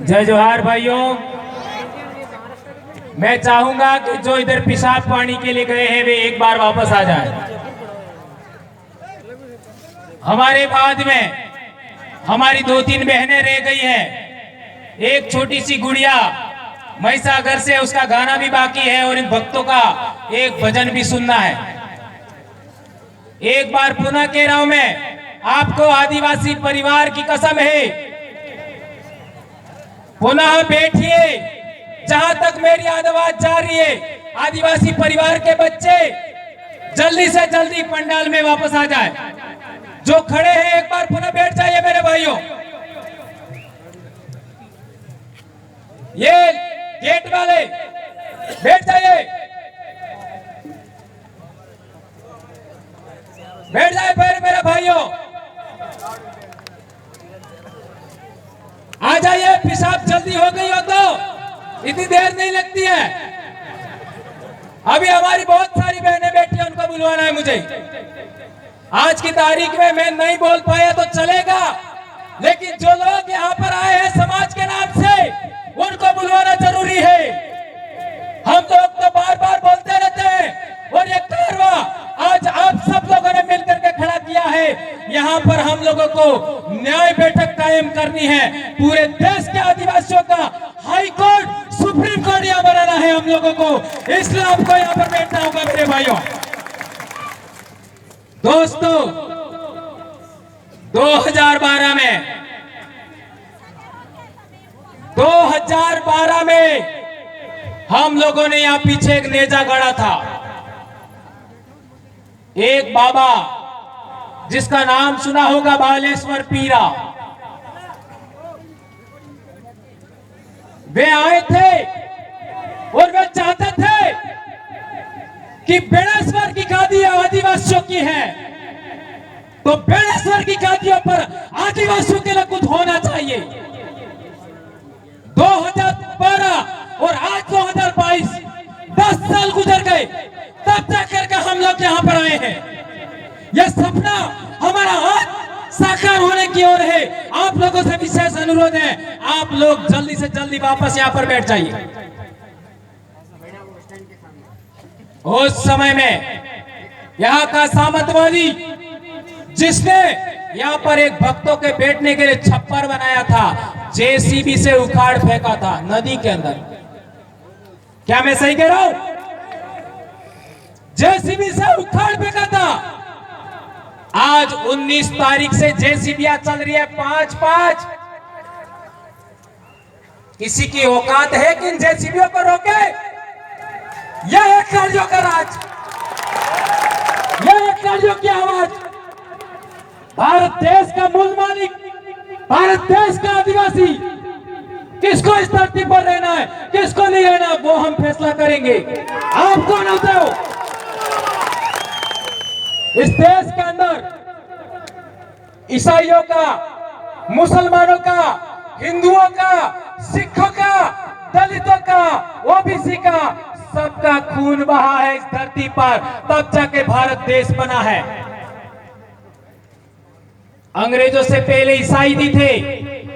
जय जोहार भाइयों। मैं चाहूंगा कि जो इधर पेशाब पानी के लिए गए हैं वे एक बार वापस आ जाएं। हमारे बाद में हमारी 2-3 बहनें रह गई हैं। एक छोटी सी गुड़िया महिसागर से, उसका गाना भी बाकी है और इन भक्तों का एक भजन भी सुनना है। एक बार पुनः कह रहा हूं मैं आपको, आदिवासी परिवार की कसम है, पुनः बैठिए। जहां तक मेरी आवाज जा रही है, आदिवासी परिवार के बच्चे जल्दी से जल्दी पंडाल में वापस आ जाए। जो खड़े हैं एक बार पुनः बैठ जाइए मेरे भाइयों। ये गेट वाले बैठ जाइए, बैठ जाए फिर मेरे भाइयों। आ जाइए, पेशाब जल्दी हो गई हो तो इतनी देर नहीं लगती है। अभी हमारी बहुत सारी बहनें बैठी हैं, उनको बुलवाना है मुझे। आज की तारीख में मैं नहीं बोल पाया तो चलेगा, लेकिन जो लोग यहाँ पर आए हैं समाज के नाम से, उनको बुलवाना जरूरी है। हम लोग तो बार बार बोलते रहते हैं और ये कारवा आज आप सब लोगों ने मिलकर के खड़ा किया है। यहाँ पर हम लोगों को न्याय बैठक कायम करनी है। पूरे देश के आदिवासियों का हाई कोर्ट, सुप्रीम कोर्ट यहाँ बनाना है हम लोगों को, इसलिए आपको यहाँ पर बैठना होगा मेरे भाइयों। दोस्तों, 2012 में हम लोगों ने यहां पीछे एक नेजा गढ़ा था। एक बाबा जिसका नाम सुना होगा, बालेश्वर पीरा, वे आए थे और वे चाहते थे कि बेड़ेश्वर की गादी आदिवासियों की है, तो बेड़ेश्वर की गादियों पर आदिवासियों के लिए कुछ होना चाहिए। 2012 और आज 2022, 10 साल गुजर गए, तब जाकर के हम लोग यहाँ पर आए हैं। यह सपना हमारा आज साकार होने की ओर है। आप लोगों से विशेष अनुरोध है, आप लोग जल्दी से जल्दी वापस यहाँ पर बैठ जाइए। उस समय में यहाँ का सामंतवादी, जिसने यहाँ पर एक भक्तों के बैठने के लिए छप्पर बनाया था, जेसीबी से उखाड़ फेंका था नदी के अंदर। क्या मैं सही कह रहा हूं? जेसीबी से उखाड़ फेंका था। आज 19 तारीख से जेसीबी चल रही है 5-5। किसी की औकात है कि इन जेसीबीओं को रोके? यह है कार्यों का राज, यह है कार्यों की आवाज। भारत देश का मूल मालिक, भारत देश का आदिवासी, किसको इस धरती पर रहना है, किसको नहीं रहना, वो हम फैसला करेंगे। आप कौन होते हो? इस देश के अंदर ईसाइयों का, मुसलमानों का, हिंदुओं का, सिखों का, दलितों का, ओबीसी का, सबका खून बहा है इस धरती पर, तब जाके भारत देश बना है। अंग्रेजों से पहले ईसाई भी थे,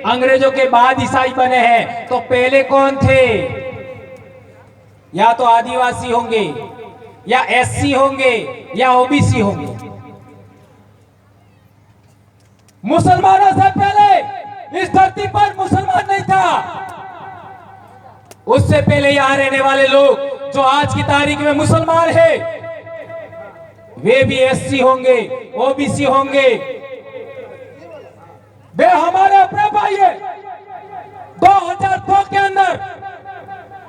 अंग्रेजों के बाद ईसाई बने हैं। तो पहले कौन थे? या तो आदिवासी होंगे, या एससी होंगे, या ओबीसी होंगे। मुसलमानों से पहले इस धरती पर मुसलमान नहीं था। उससे पहले यहां रहने वाले लोग जो आज की तारीख में मुसलमान है, वे भी एससी होंगे, ओबीसी होंगे। वे हमारे अपने भाई है। 2002 के अंदर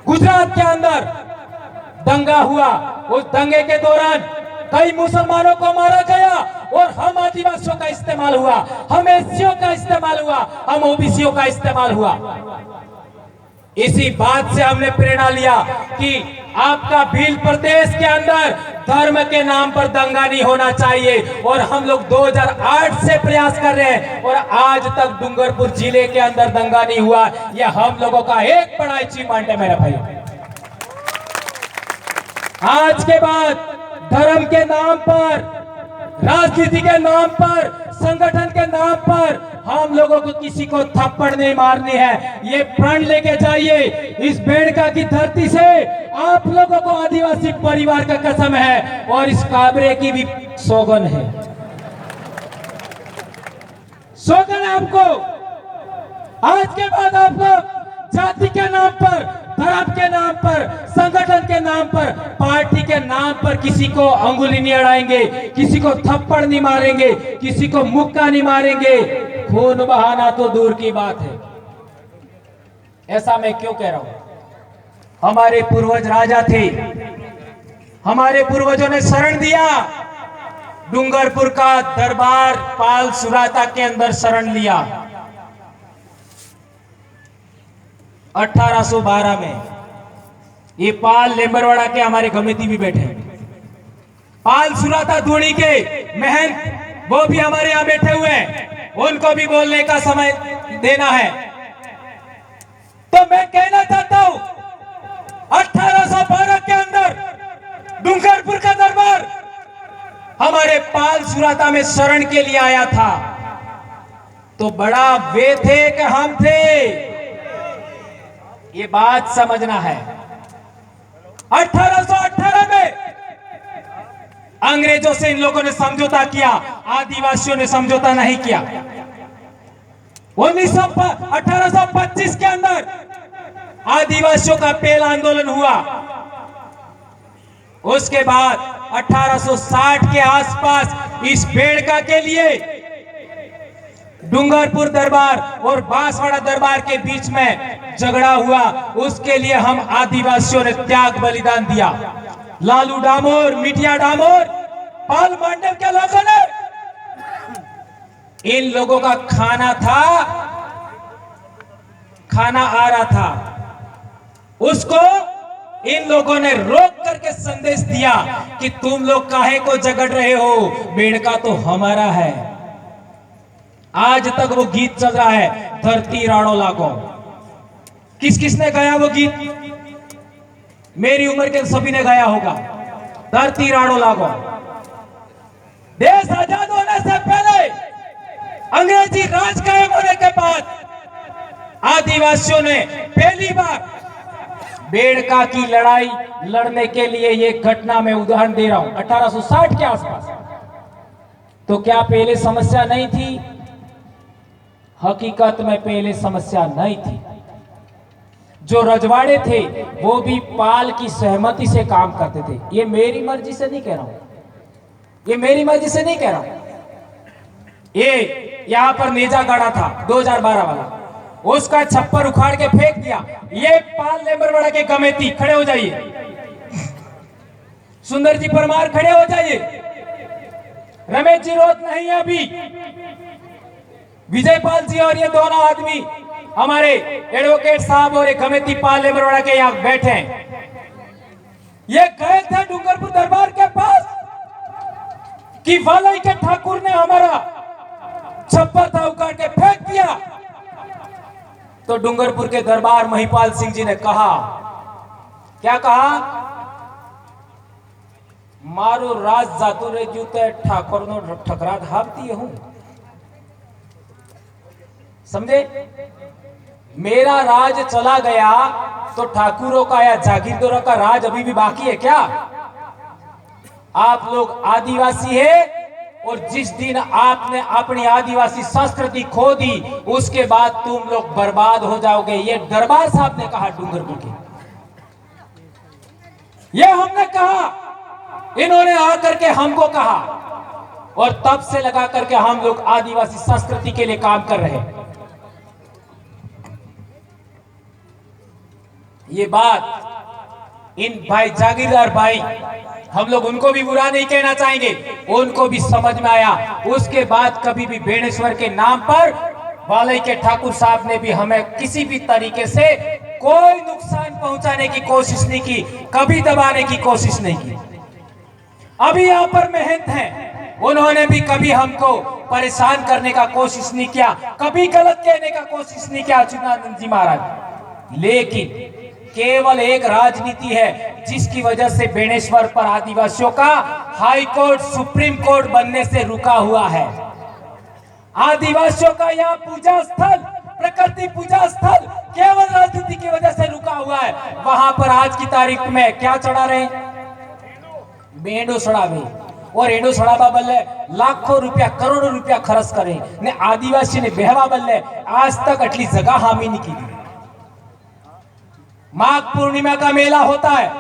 गुजरात के अंदर दंगा हुआ। उस दंगे के दौरान कई मुसलमानों को मारा गया और हम आदिवासियों का इस्तेमाल हुआ, हम एससीओ का इस्तेमाल हुआ, हम ओबीसीओ का इस्तेमाल हुआ। इसी बात से हमने प्रेरणा लिया कि आपका भील प्रदेश के अंदर धर्म के नाम पर दंगा नहीं होना चाहिए। और हम लोग 2008 से प्रयास कर रहे हैं और आज तक डूंगरपुर जिले के अंदर दंगा नहीं हुआ। यह हम लोगों का एक बड़ा अचीवमेंट है मेरे भाई। आज के बाद धर्म के नाम पर, राजनीति के नाम पर, संगठन के नाम पर हम लोगों को किसी को थप्पड़ नहीं मारनी है। ये प्रण लेके जाइए, इस बेड़का की धरती से आप लोगों को आदिवासी परिवार का कसम है और इस काबरे की भी सौगन है, सौगन है आपको। आज के बाद आप लोग जाति के नाम पर, धर्म के नाम पर, संगठन के नाम पर, पार्टी के नाम पर किसी को अंगुली नहीं अड़ाएंगे, किसी को थप्पड़ नहीं मारेंगे, किसी को मुक्का नहीं मारेंगे। खून बहाना तो दूर की बात है। ऐसा मैं क्यों कह रहा हूं? हमारे पूर्वज राजा थे, हमारे पूर्वजों ने शरण दिया। डूंगरपुर का दरबार पाल सुराता के अंदर शरण लिया 1812 में। ये पाल लेम्बरवाड़ा के हमारे गमेती भी बैठे हैं, पाल सुराता धूणी के महंत वो भी हमारे यहां बैठे हुए हैं, उनको भी बोलने का समय देना है। तो मैं कहना चाहता हूं 1812 के अंदर डूंगरपुर का दरबार हमारे पाल सुराता में शरण के लिए आया था, तो बड़ा वे थे कि हम थे, ये बात समझना है। 1818 में अंग्रेजों से इन लोगों ने समझौता किया, आदिवासियों ने समझौता नहीं किया। 1825 के अंदर आदिवासियों का पहला आंदोलन हुआ। उसके बाद 1860 के आसपास इस बेड़का के लिए डूंगरपुर दरबार और बांसवाड़ा दरबार के बीच में झगड़ा हुआ। उसके लिए हम आदिवासियों ने त्याग बलिदान दिया। लालू डामोर, मिटिया डामोर, पाल मांडव के लोगों ने, इन लोगों का खाना था, खाना आ रहा था, उसको इन लोगों ने रोक करके संदेश दिया कि तुम लोग काहे को झगड़ रहे हो, बेड़का तो हमारा है। आज तक वो गीत चल रहा है, धरती राणो लागो। किस किसने गाया वो गीत? मेरी उम्र के सभी ने गाया होगा, धरती राणो लागो। देश आजाद होने से पहले, अंग्रेजी राज कायम होने के बाद आदिवासियों ने पहली बार बेड़का की लड़ाई लड़ने के लिए, ये घटना मैं उदाहरण दे रहा हूं 1860 के आसपास। तो क्या पहले समस्या नहीं थी? हकीकत में पहले समस्या नहीं थी। जो रजवाड़े थे वो भी पाल की सहमति से काम करते थे। ये मेरी मर्जी से नहीं कह रहा हूं, ये मेरी मर्जी से नहीं कह रहा हूं। ये यहां पर नेजा गाड़ा था 2012 वाला, उसका छप्पर उखाड़ के फेंक दिया। ये पाल लेम्बरवाड़ा के गमेती खड़े हो जाइए, सुंदर जी परमार खड़े हो जाइए, रमेश जी रोत नहीं है अभी, विजयपाल जी और ये दोनों आदमी हमारे एडवोकेट साहब और एक गमेती पाल लेम्बरवाड़ा के यहां बैठे हैं। ये गए थे डूंगरपुर दरबार के पास कि वालई के ठाकुर ने हमारा छप्पर था उखाड़ के फेंक दिया। तो डूंगरपुर के दरबार महिपाल सिंह जी ने कहा, क्या कहा? मारो राज जातु रे जूते ठाकुर नो ठकरा धावती हूं। समझे? मेरा राज चला गया तो ठाकुरों का या जागीरदारों का राज अभी भी बाकी है क्या? आप लोग आदिवासी है, और जिस दिन आपने अपनी आदिवासी संस्कृति खो दी उसके बाद तुम लोग बर्बाद हो जाओगे। ये दरबार साहब ने कहा डूंगरपुर के, ये हमने कहा, इन्होंने आकर के हमको कहा, और तब से लगा करके हम लोग आदिवासी संस्कृति के लिए काम कर रहे हैं। ये बात इन भाई जागीरदार भाई, हम लोग उनको भी बुरा नहीं कहना चाहेंगे, उनको भी समझ में आया। उसके बाद कभी भी बेणेश्वर के नाम पर वालई के ठाकुर साहब ने भी हमें किसी भी तरीके से कोई नुकसान पहुंचाने की कोशिश नहीं की, कभी दबाने की कोशिश नहीं की। अभी यहाँ पर महंत हैं, उन्होंने भी कभी हमको परेशान करने का कोशिश नहीं किया, कभी गलत कहने का कोशिश नहीं किया अच्युतानंद जी महाराज। लेकिन केवल एक राजनीति है जिसकी वजह से बेणेश्वर पर आदिवासियों का हाई कोर्ट, सुप्रीम कोर्ट बनने से रुका हुआ है। आदिवासियों का यहाँ पूजा स्थल, प्रकृति पूजा स्थल केवल राजनीति की वजह से रुका हुआ है। वहां पर आज की तारीख में क्या चढ़ा रहे? मेंढो चढ़ावे और एडो चढ़ावा बल्ले लाखों रुपया करोड़ों रुपया खर्च करे ने आदिवासी ने बेहवा बल्ले आज तक अटली जगह हामी नहीं की। माघ पूर्णिमा का मेला होता है,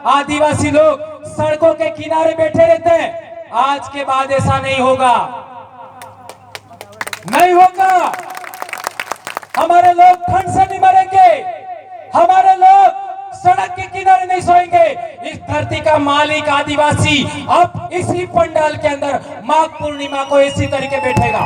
आदिवासी लोग सड़कों के किनारे बैठे रहते हैं। आज के बाद ऐसा नहीं होगा, नहीं होगा। हमारे लोग ठंड से नहीं मरेंगे, हमारे लोग सड़क के किनारे नहीं सोएंगे। इस धरती का मालिक आदिवासी अब इसी पंडाल के अंदर माघ पूर्णिमा को इसी तरीके बैठेगा।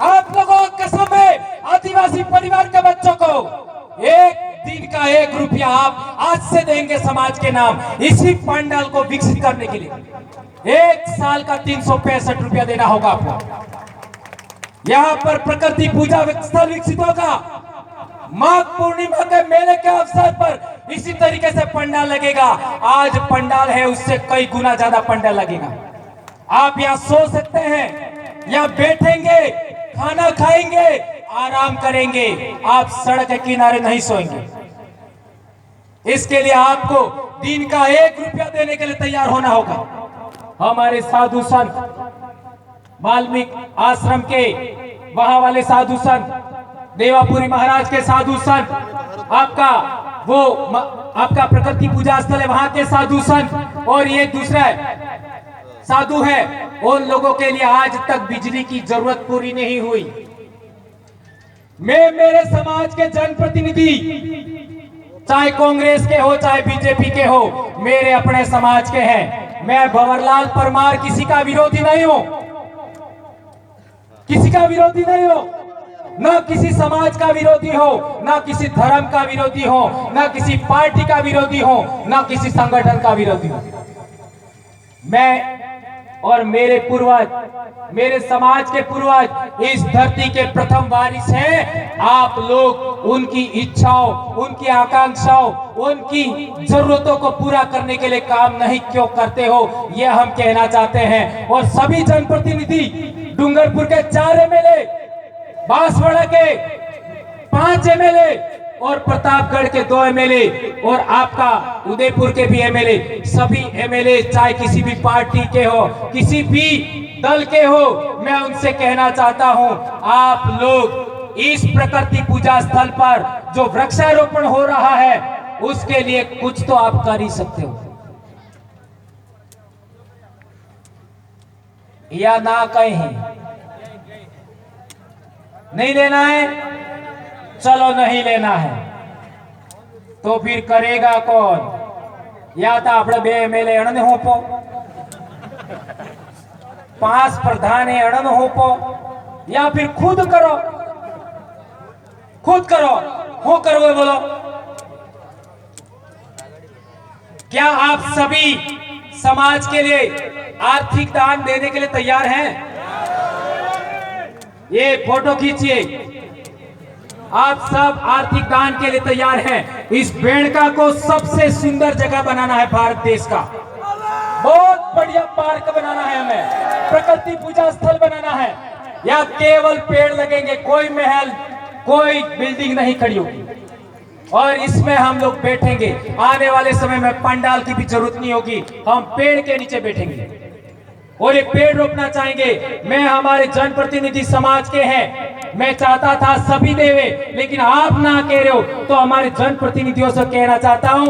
आप लोगों को कसम है, आदिवासी परिवार के बच्चों को एक दिन का 1 रुपया आप आज से देंगे समाज के नाम, इसी पंडाल को विकसित करने के लिए। 1 साल का 365 रुपया देना होगा आपको। यहां पर प्रकृति पूजा स्थल विकसित होगा। माघ पूर्णिमा के मेले के अवसर पर इसी तरीके से पंडाल लगेगा। आज पंडाल है, उससे कई गुना ज्यादा पंडाल लगेगा। आप यहाँ सो सकते हैं, यहाँ बैठेंगे, खाना खाएंगे, आराम करेंगे। आप सड़क के किनारे नहीं सोएंगे। इसके लिए आपको दिन का 1 रुपया देने के लिए तैयार होना होगा। हमारे साधु संत वाल्मीकि आश्रम के वहां वाले साधु संत, देवापुरी महाराज के साधु संत, आपका प्रकृति पूजा स्थल है वहां के साधु संत, और ये दूसरा साधु है, उन लोगों के लिए आज तक बिजली की जरूरत पूरी नहीं हुई। मैं मेरे समाज के जनप्रतिनिधि, चाहे कांग्रेस के हो चाहे बीजेपी के हो, मेरे अपने समाज के हैं। मैं भंवरलाल परमार किसी का विरोधी नहीं हूं, किसी का विरोधी नहीं हो, ना किसी समाज का विरोधी हो, ना किसी धर्म का विरोधी हो, ना किसी पार्टी का विरोधी हो, ना किसी संगठन का विरोधी हो। मैं और मेरे पूर्वज, मेरे समाज के पूर्वज इस धरती के प्रथम वारिस हैं। आप लोग उनकी इच्छाओं, उनकी आकांक्षाओं, उनकी जरूरतों को पूरा करने के लिए काम नहीं क्यों करते हो, यह हम कहना चाहते हैं। और सभी जनप्रतिनिधि, डूंगरपुर के 4 एमएलए, बांसवाड़ा के 5 एमएलए और प्रतापगढ़ के 2 एमएलए और आपका उदयपुर के भी एमएलए, सभी एमएलए चाहे किसी भी पार्टी के हो, किसी भी दल के हो, मैं उनसे कहना चाहता हूं, आप लोग इस प्रकृति पूजा स्थल पर जो वृक्षारोपण हो रहा है उसके लिए कुछ तो आप कर ही सकते हो, या ना कहीं नहीं लेना है, चलो नहीं लेना है तो फिर करेगा कौन? या तो अपने 2 एमएलए अणने होपो, 5 प्रधान अणन होपो, या फिर खुद करो, खुद करो। हो करो बोलो, क्या आप सभी समाज के लिए आर्थिक दान देने के लिए तैयार हैं? ये फोटो खींचिए, आप सब आर्थिक दान के लिए तैयार हैं। इस बेड़का को सबसे सुंदर जगह बनाना है भारत देश का, बहुत बढ़िया पार्क बनाना है, हमें प्रकृति पूजा स्थल बनाना है। यहाँ केवल पेड़ लगेंगे, कोई महल, कोई बिल्डिंग नहीं खड़ी होगी, और इसमें हम लोग बैठेंगे। आने वाले समय में पंडाल की भी जरूरत नहीं होगी, हम पेड़ के नीचे बैठेंगे और ये पेड़ रोपना चाहेंगे। मैं हमारे जनप्रतिनिधि समाज के हैं, मैं चाहता था सभी देवे, लेकिन आप ना कह रहे हो, तो हमारे जनप्रतिनिधियों से कहना चाहता हूं,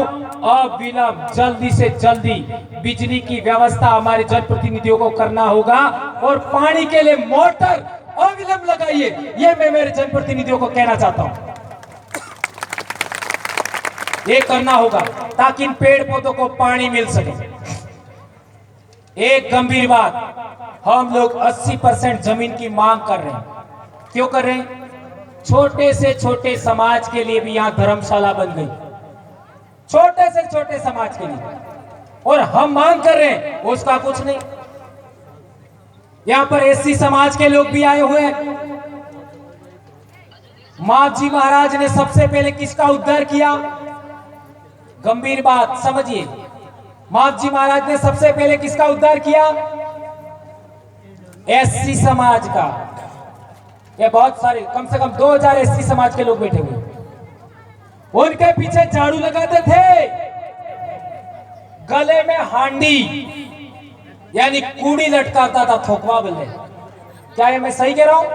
अविलंब जल्दी से जल्दी बिजली की व्यवस्था हमारे जनप्रतिनिधियों को करना होगा, और पानी के लिए मोटर अविलंब लगाइए, ये मैं मेरे जनप्रतिनिधियों को कहना चाहता हूं। ये करना होगा ताकि इन पेड़ पौधों को पानी मिल सके। एक गंभीर बात, हम लोग 80% जमीन की मांग कर रहे हैं। क्यों कर रहे हैं? छोटे से छोटे समाज के लिए भी यहाँ धर्मशाला बन गई, छोटे से छोटे समाज के लिए, और हम मांग कर रहे हैं, उसका कुछ नहीं। यहाँ पर एससी समाज के लोग भी आए हुए हैं। माधजी महाराज ने सबसे पहले किसका उद्धार किया? गंभीर बात समझिए, माधजी महाराज ने सबसे पहले किसका उद्धार किया? एससी समाज का, ये बहुत सारे कम से कम 2000 एससी समाज के लोग बैठे हुए, उनके पीछे झाड़ू लगाते थे, गले में हांडी यानी कूड़ी लटकाता था, थोकवा बोले। क्या ये मैं सही कह रहा हूं?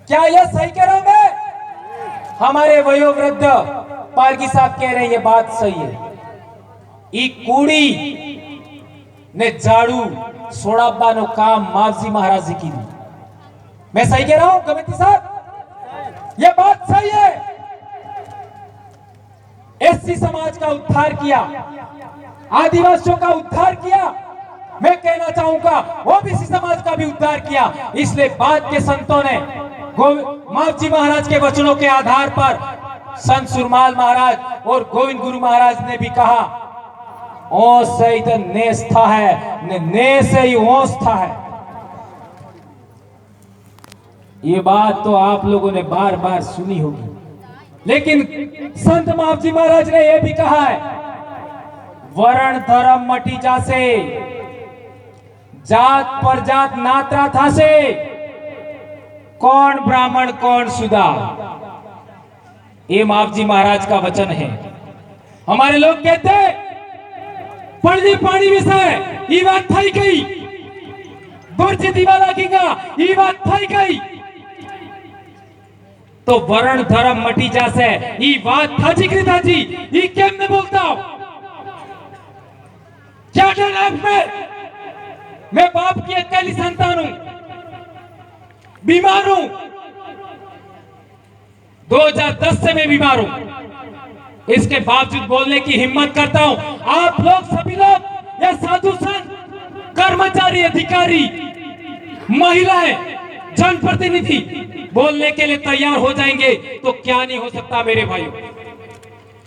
क्या ये सही कह रहा हूं मैं? हमारे वयोवृद्ध पालकी साहब कह रहे हैं ये बात सही है। ई कूड़ी ने झाड़ू सोड़ाबानो काम मावजी महाराज जी की। मैं सही कह रहा हूं कमेटी साहब? ये बात सही है। एससी समाज का उद्धार किया, आदिवासियों का उद्धार किया, मैं कहना चाहूंगा ओबीसी समाज का भी उद्धार किया। इसलिए बाद के संतों ने मावजी महाराज के वचनों के आधार पर संत सुरमाल महाराज और गोविंद गुरु महाराज ने भी कहा ओ से तो नेस था है, ने से ही ओस था है। ये बात तो आप लोगों ने बार बार सुनी होगी, लेकिन संत मावजी महाराज ने यह भी कहा है वर्ण धर्म मटी जासे, जात पर जात नात्रा था से, कौन ब्राह्मण कौन सुदा। ये मावजी महाराज का वचन है। हमारे लोग कहते पढ़नी पानी विषय ये बात थई गई, बुर्ज दीवाला कीगा ये बात थई गई, तो वर्ण धर्म मटी जासे ये बात था जिक्र था जी, ये केम में बोलता हूं? क्या डर मैं बाप की अकेली संतान हूं, बीमार हूं, 2010 से मैं बीमार हूं, इसके बावजूद बोलने की हिम्मत करता हूं। आप लोग सभी लोग या साधु संत, कर्मचारी, अधिकारी, महिलाएं, जनप्रतिनिधि बोलने के लिए तैयार हो जाएंगे तो क्या नहीं हो सकता मेरे भाइयों।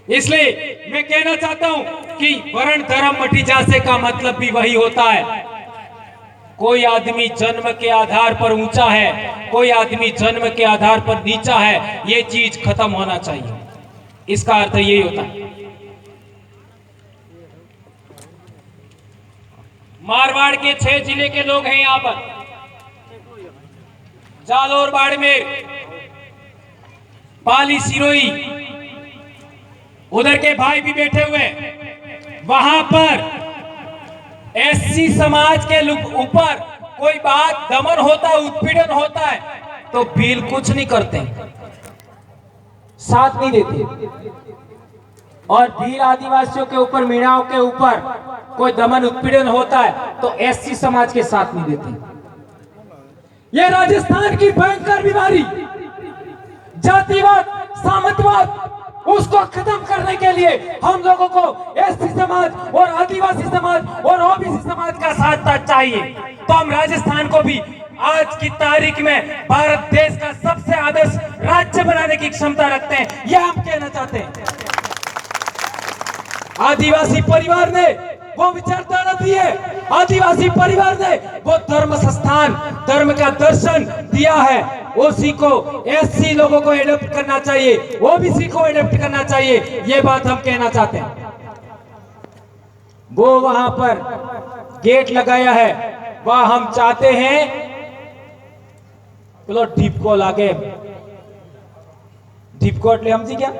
इसलिए मैं कहना चाहता हूं कि वर्ण धर्म मटी जासे का मतलब भी वही होता है। कोई आदमी जन्म के आधार पर ऊंचा है, कोई आदमी जन्म के आधार पर नीचा है, ये चीज खत्म होना चाहिए। इसका अर्थ यही होता है। मारवाड़ के 6 जिले के लोग हैं यहां पर, जालोर, बाड़मेर, पाली, सिरोही, उधर के भाई भी बैठे हुए। वहां पर एससी समाज के ऊपर कोई बात दमन होता है, उत्पीड़न होता है तो बिल कुछ नहीं करते, साथ नहीं देते। और भील आदिवासियों के ऊपर, मीणाओं के ऊपर कोई दमन उत्पीड़न होता है तो एससी समाज के साथ नहीं देते। यह राजस्थान की भयंकर बीमारी जातिवाद, सामंतवाद, उसको खत्म करने के लिए हम लोगों को एससी समाज और आदिवासी समाज और ओबीसी समाज का साथ चाहिए। तो हम राजस्थान को भी आज की तारीख में भारत देश का सबसे आदर्श राज्य बनाने की क्षमता रखते हैं, यह हम कहना चाहते हैं। आदिवासी परिवार ने वो विचारधारा दी है, आदिवासी परिवार ने वो धर्म संस्थान, धर्म का दर्शन दिया है, उसी को एससी लोगों को एडॉप्ट करना चाहिए, ओबीसी को एडॉप्ट करना चाहिए, ये बात हम कहना चाहते हैं। वो वहां पर गेट लगाया है, वह हम चाहते हैं चलो डिपको लागे, डिपको એટલે સમજી ગયા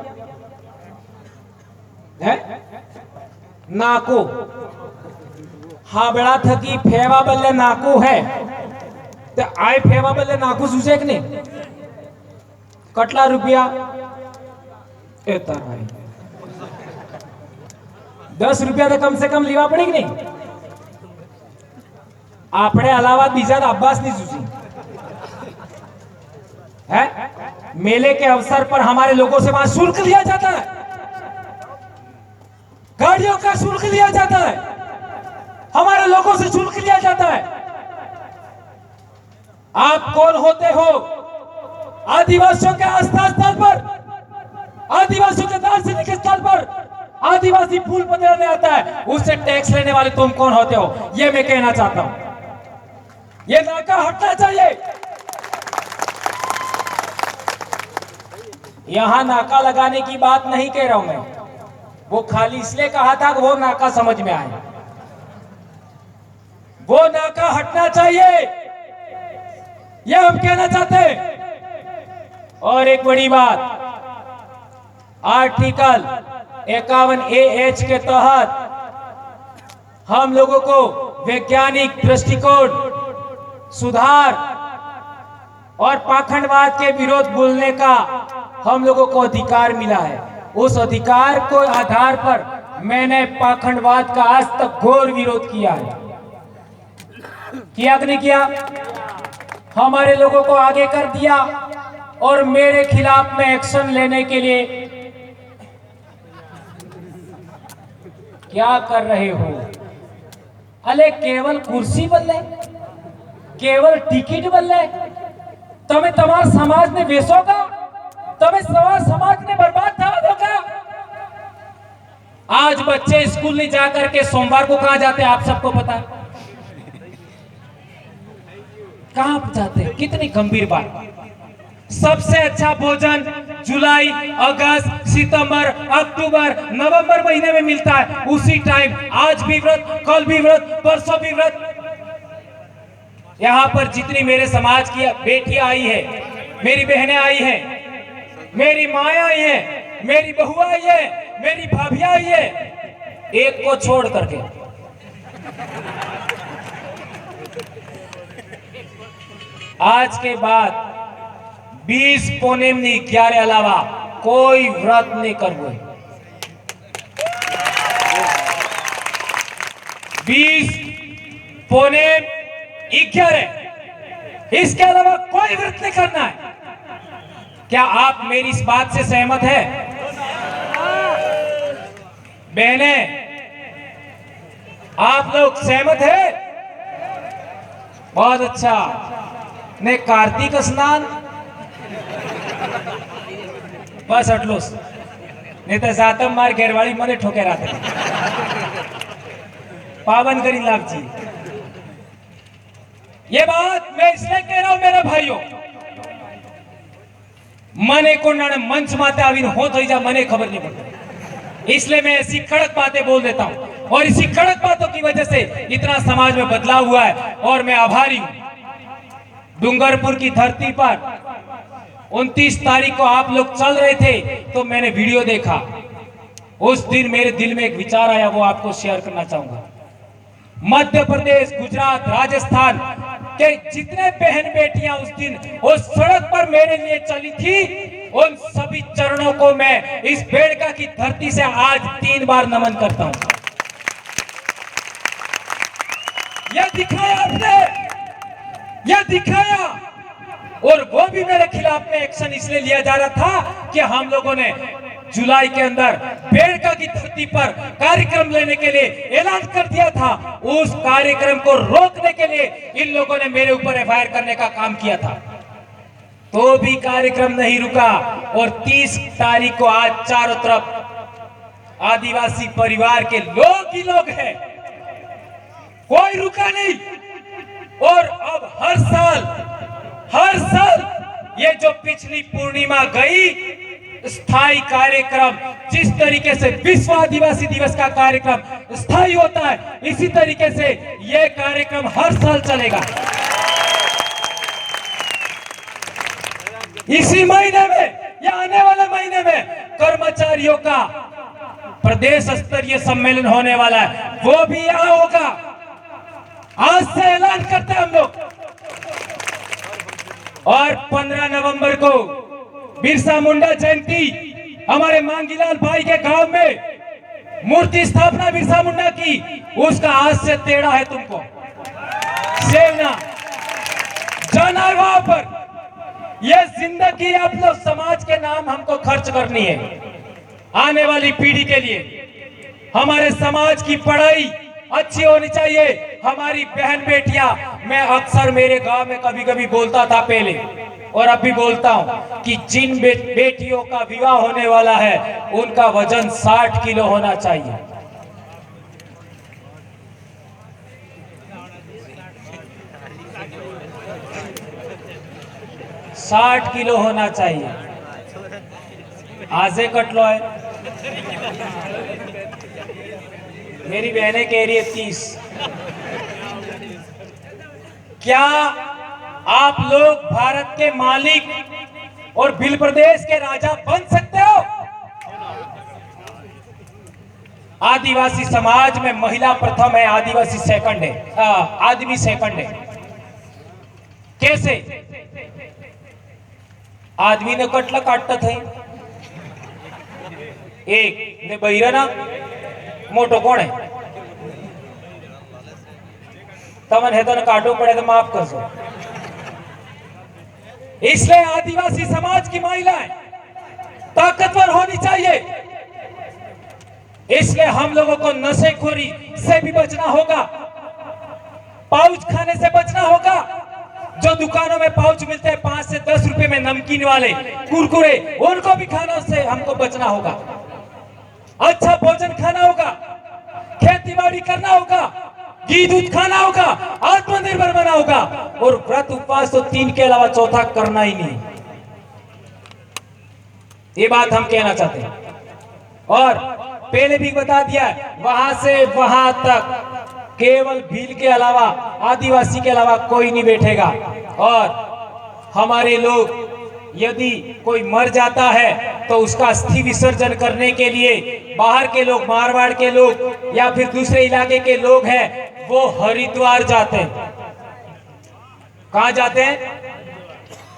હે नाको, हाबड़ा थकी फेवा बल्ले नाको है तो आए फेवा बल्ले नाको सूझे कि नहीं? कटला रुपया एता भाई 10 रुपया तो कम से कम लेवा पड़े कि नहीं? आपने अलावा बीजा अब्बास नहीं सूझी है। मेले के अवसर पर हमारे लोगों से वहां शुल्क लिया जाता है, गाड़ियों का शुल्क लिया जाता है, हमारे लोगों से शुल्क लिया जाता है। आप कौन होते हो? आदिवासियों के आस्था स्थल पर, आदिवासियों के दार्शनिक स्थल पर आदिवासी फूल बदलने आता है, उससे टैक्स लेने वाले तुम कौन होते हो? यह मैं कहना चाहता हूं। यह नाका हटना चाहिए। यहां नाका लगाने की बात नहीं कह रहा हूं मैं, वो खाली इसलिए कहा था कि वो नाका समझ में आए। वो नाका हटना चाहिए, यह हम कहना चाहते हैं। और एक बड़ी बात, आर्टिकल 51AH के तहत हम लोगों को वैज्ञानिक दृष्टिकोण, सुधार और पाखंडवाद के विरोध बोलने का हम लोगों को अधिकार मिला है। उस अधिकार को आधार पर मैंने पाखंडवाद का आज तक घोर विरोध किया है। किया कि नहीं किया? हमारे लोगों को आगे कर दिया और मेरे खिलाफ में एक्शन लेने के लिए क्या कर रहे हो? अले केवल कुर्सी बदले, केवल टिकट बदले, तमें तमार समाज ने बेचोगा, तमें समाज ने बर्बाद कर दोगा। आज बच्चे स्कूल नहीं जाकर के सोमवार को कहां जाते हैं? आप सबको पता है कहां जाते हैं? कितनी गंभीर बात। सबसे अच्छा भोजन जुलाई, अगस्त, सितंबर, अक्टूबर, नवंबर महीने में मिलता है। उसी टाइम आज भी व्रत, कल भी व्रत, परसों भी व्रत। यहां पर जितनी मेरे समाज की बेटियां आई है, मेरी बहनें आई हैं, मेरी माया आई है, मेरी बहुआ आई है, मेरी भाभियां आई है, एक को छोड़ करके आज के बाद 20 पौने 11 अलावा कोई व्रत नहीं करवे। 20 पौने 11 इसके अलावा कोई व्रत नहीं करना है। क्या आप मेरी इस बात से सहमत है? बहने, आप लोग सहमत है? बहुत अच्छा। ने कार्तिक स्नान बस अटलोस नहीं तो जातम मार घेरवाड़ी मने ठोके रहते पावन करी लाभ जी। ये बात मैं इसलिए कह रहा हूं मेरे भाइयों, मने को मंच माते आविन हो तो जा मने खबर नहीं पड़ती, इसलिए मैं ऐसी कड़क बातें बोल देता हूं। और इसी कड़क बातों की वजह से इतना समाज में बदलाव हुआ है और मैं आभारी हूं। डूंगरपुर की धरती पर 29 तारीख को आप लोग चल रहे थे तो मैंने वीडियो देखा। उस दिन मेरे दिल में एक विचार आया, वो आपको शेयर करना चाहूंगा। मध्य प्रदेश, गुजरात, राजस्थान के जितने बहन बेटियां उस दिन उस सड़क पर मेरे लिए चली थी, उन सभी चरणों को मैं इस बेड़का की धरती से आज 3 बार नमन करता हूं। यह दिखाया आपने, यह दिखाया। और वो भी मेरे खिलाफ में एक्शन इसलिए लिया जा रहा था कि हम लोगों ने जुलाई के अंदर बेड़का की धरती पर कार्यक्रम लेने के लिए ऐलान कर दिया था। उस कार्यक्रम को रोकने के लिए इन लोगों ने मेरे ऊपर एफआईआर करने का काम किया था, तो भी कार्यक्रम नहीं रुका। और 30 तारीख को आज चारों तरफ आदिवासी परिवार के लोग ही लोग हैं, कोई रुका नहीं। और अब हर साल ये जो पिछली पूर्णिमा गई, स्थायी कार्यक्रम, जिस तरीके से विश्व आदिवासी दिवस का कार्यक्रम स्थायी होता है, इसी तरीके से यह कार्यक्रम हर साल चलेगा। इसी महीने में या आने वाले महीने में कर्मचारियों का प्रदेश स्तरीय सम्मेलन होने वाला है, वो भी यहां होगा। आज से ऐलान करते हैं हम लोग। और 15 नवंबर को बिरसा मुंडा जयंती, हमारे मांगीलाल भाई के गांव में मूर्ति स्थापना बिरसा मुंडा की, उसका आज से टेढ़ा है तुमको सेवना जाना है वहां पर। यह जिंदगी आप लोग समाज के नाम हमको खर्च करनी है, आने वाली पीढ़ी के लिए। हमारे समाज की पढ़ाई अच्छी होनी चाहिए, हमारी बहन बेटियां। मैं अक्सर मेरे गांव में कभी कभी बोलता था पहले, और अब भी बोलता हूं कि जिन बेटियों का विवाह होने वाला है उनका वजन 60 किलो होना चाहिए। साठ किलो होना चाहिए। आजे कटलो है, मेरी बहनें कह रही है 30। क्या आप लोग भारत के मालिक और भिल प्रदेश के राजा बन सकते हो? आदिवासी समाज में महिला प्रथम है, आदिवासी सेकंड है, आदमी सेकंड है। कैसे? आदमी ने कटला काटता थे, एक ने बहिरा ना मोटो कौन है तमन है तो न काटो पड़े तो माफ कर दो। इसलिए आदिवासी समाज की महिलाएं ताकतवर होनी चाहिए। इसलिए हम लोगों को नशेखोरी से भी बचना होगा, पाउच खाने से बचना होगा। जो दुकानों में पाउच मिलते हैं 5 से 10 रुपए में नमकीन वाले कुरकुरे, उनको भी खाना से हमको बचना होगा। अच्छा भोजन खाना होगा, खेती बाड़ी करना होगा, घी दूध खाना होगा, आत्मनिर्भर बना होगा। और व्रत उपवास तो 3 के अलावा चौथा करना ही नहीं। ये बात हम कहना चाहते हैं। और पहले भी बता दिया, वहां से वहां तक केवल भील के अलावा, आदिवासी के अलावा कोई नहीं बैठेगा। और हमारे लोग यदि कोई मर जाता है तो उसका अस्थि विसर्जन करने के लिए बाहर के लोग, मारवाड़ के लोग या फिर दूसरे इलाके के लोग हैं, वो हरिद्वार जाते हैं। कहां जाते हैं?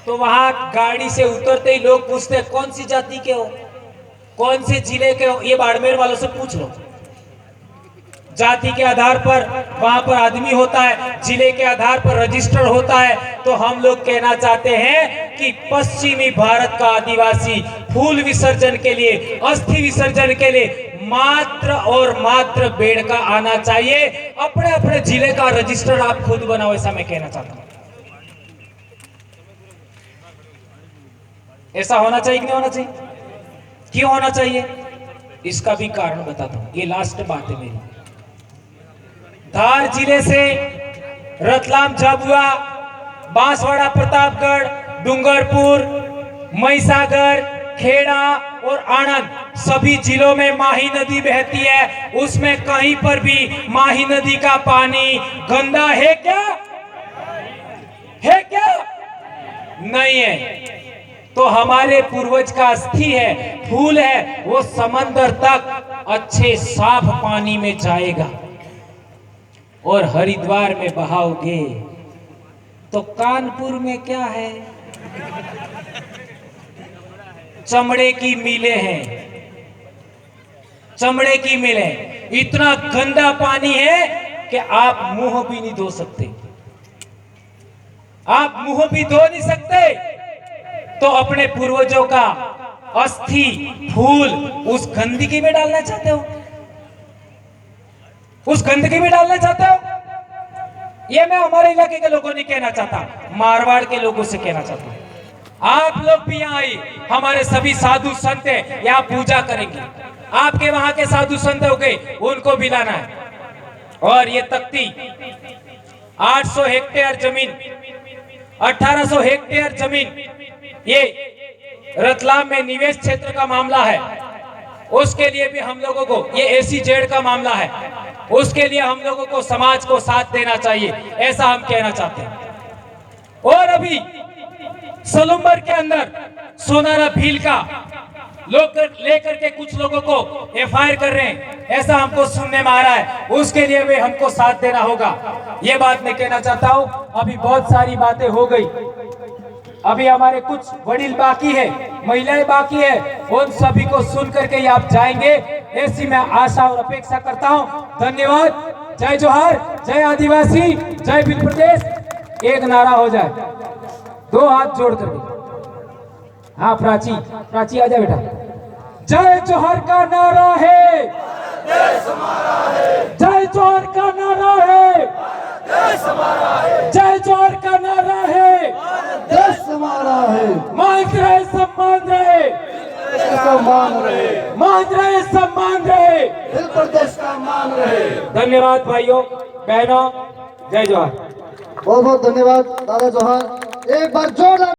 तो वहां गाड़ी से उतरते ही लोग पूछते हैं कौन सी जाति के हो, कौन से जिले के हो। ये बाड़मेर वालों से पूछ लो। जाति के आधार पर वहां पर आदमी होता है, जिले के आधार पर रजिस्टर होता है। तो हम लोग कहना चाहते हैं कि पश्चिमी भारत का आदिवासी फूल विसर्जन के लिए, अस्थि विसर्जन के लिए मात्र और मात्र बेड़का आना चाहिए। अपने अपने जिले का रजिस्टर आप खुद बनाओ, ऐसा मैं कहना चाहता हूं। ऐसा होना चाहिए कि नहीं होना चाहिए? क्यों होना चाहिए? इसका भी कारण बताता हूं। ये लास्ट बात है मेरी। धार जिले से रतलाम, झाबुआ, बांसवाड़ा, प्रतापगढ़, डूंगरपुर, महिसागर, खेड़ा और आनंद, सभी जिलों में माही नदी बहती है। उसमें कहीं पर भी माही नदी का पानी गंदा है क्या? है क्या? नहीं है। तो हमारे पूर्वज का अस्थि है, फूल है, वो समंदर तक अच्छे साफ पानी में जाएगा। और हरिद्वार में बहाओगे तो कानपुर में क्या है? चमड़े की मिलें हैं, चमड़े की मिलें। इतना गंदा पानी है कि आप मुंह भी नहीं धो सकते, आप मुंह भी धो नहीं सकते। तो अपने पूर्वजों का अस्थि फूल उस गंदगी में डालना चाहते हो? उस गंदगी में डालना चाहते हो? ये मैं हमारे इलाके के लोगों नहीं कहना चाहता, मारवाड़ के लोगों से कहना चाहता हूं। आप लोग भी यहाँ आए, हमारे सभी साधु संत हैं, यहाँ पूजा करेंगे। आपके वहां के साधु संत हो गए, उनको भी लाना है। और ये तख्ती 800 हेक्टेयर जमीन, 1800 हेक्टेयर जमीन, ये रतलाम में निवेश क्षेत्र का मामला है। उसके लिए भी हम लोगों को, ये एसीजेड का मामला है, उसके लिए हम लोगों को समाज को साथ देना चाहिए, ऐसा हम कहना चाहते हैं। और अभी सलुम्बर के अंदर सोनारा भील का लोग लेकर के कुछ लोगों को एफआईआर कर रहे हैं, ऐसा हमको सुनने में आ रहा है। उसके लिए भी हमको साथ देना होगा, ये बात मैं कहना चाहता हूं। अभी बहुत सारी बातें हो गई, अभी हमारे कुछ वडील बाकी है, महिलाएं बाकी है, उन सभी को सुन करके आप जाएंगे, ऐसी मैं आशा और अपेक्षा करता हूं। धन्यवाद। जय जोहार, जय आदिवासी, जय भील प्रदेश। एक नारा हो जाए, 2 हाथ जोड़ करके। हाँ प्राची, प्राची आजा बेटा। जय जोहार का नारा है, जय जोहार का नारा है, जय जोहार का नारा है, देश हमारा है। मान रहे सम्मान रहे, सम्मान रहे, मान रहे सम्मान रहे, भील प्रदेश का मान रहे। धन्यवाद भाइयों बहनों, जय जोहार। बहुत बहुत धन्यवाद दादा जोहार। एक बार जोरदार